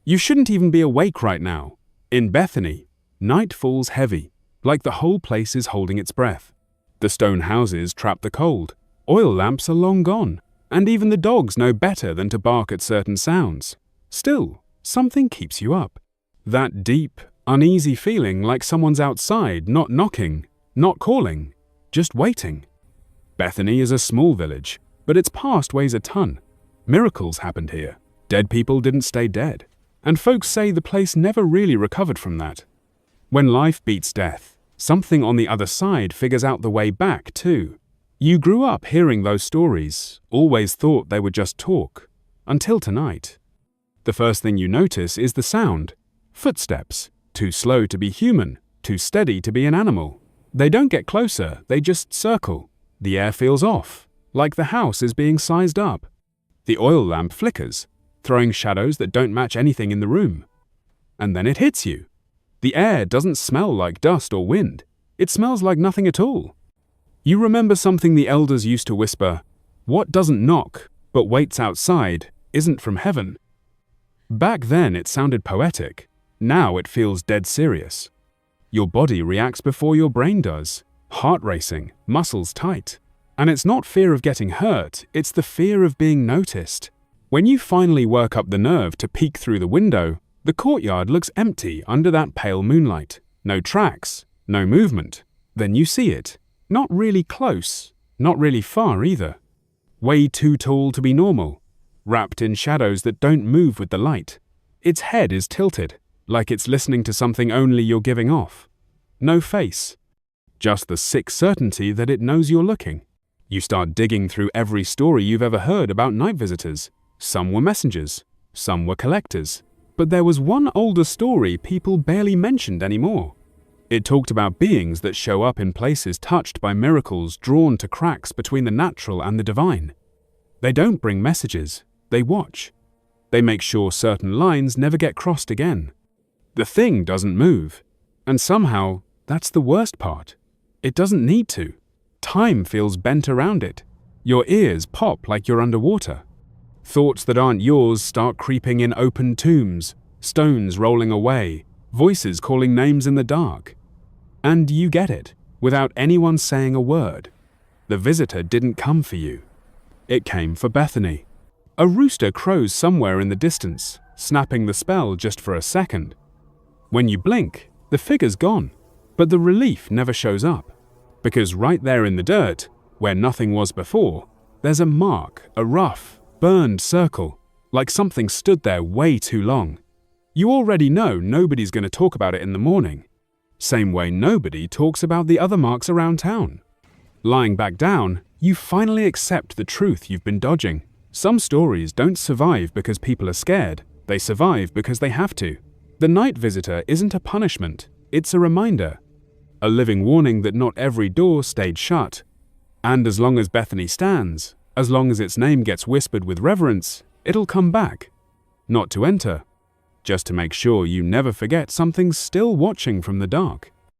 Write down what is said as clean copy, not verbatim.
You shouldn't even be awake right now. In Bethany, night falls heavy, like the whole place is holding its breath. The stone houses trap the cold, oil lamps are long gone, and even the dogs know better than to bark at certain sounds. Still, something keeps you up. That deep, uneasy feeling like someone's outside, not knocking, not calling, just waiting. Bethany is a small village, but its past weighs a ton. Miracles happened here. Dead people didn't stay dead. And folks say the place never really recovered from that. When life beats death, something on the other side figures out the way back too. You grew up hearing those stories, always thought they were just talk, until tonight. The first thing you notice is the sound. Footsteps, too slow to be human, too steady to be an animal. They don't get closer, they just circle. The air feels off, like the house is being sized up. The oil lamp flickers, throwing shadows that don't match anything in the room. And then it hits you. The air doesn't smell like dust or wind. It smells like nothing at all. You remember something the elders used to whisper, "What doesn't knock, but waits outside, isn't from heaven." Back then it sounded poetic. Now it feels dead serious. Your body reacts before your brain does. Heart racing, muscles tight. And it's not fear of getting hurt, it's the fear of being noticed. When you finally work up the nerve to peek through the window, the courtyard looks empty under that pale moonlight. No tracks, no movement. Then you see it. Not really close, not really far either. Way too tall to be normal. Wrapped in shadows that don't move with the light. Its head is tilted, like it's listening to something only you're giving off. No face. Just the sick certainty that it knows you're looking. You start digging through every story you've ever heard about night visitors. Some were messengers, some were collectors. But there was one older story people barely mentioned anymore. It talked about beings that show up in places touched by miracles, drawn to cracks between the natural and the divine. They don't bring messages, they watch. They make sure certain lines never get crossed again. The thing doesn't move. And somehow, that's the worst part. It doesn't need to. Time feels bent around it. Your ears pop like you're underwater. Thoughts that aren't yours start creeping in open tombs, stones rolling away, voices calling names in the dark. And you get it, without anyone saying a word. The visitor didn't come for you. It came for Bethany. A rooster crows somewhere in the distance, snapping the spell just for a second. When you blink, the figure's gone, but the relief never shows up. Because right there in the dirt, where nothing was before, there's a mark, a rough, burned circle, like something stood there way too long. You already know nobody's going to talk about it in the morning. Same way nobody talks about the other marks around town. Lying back down, you finally accept the truth you've been dodging. Some stories don't survive because people are scared. They survive because they have to. The night visitor isn't a punishment, it's a reminder. A living warning that not every door stayed shut. And as long as Bethany stands, as long as its name gets whispered with reverence, it'll come back. Not to enter, just to make sure you never forget something's still watching from the dark.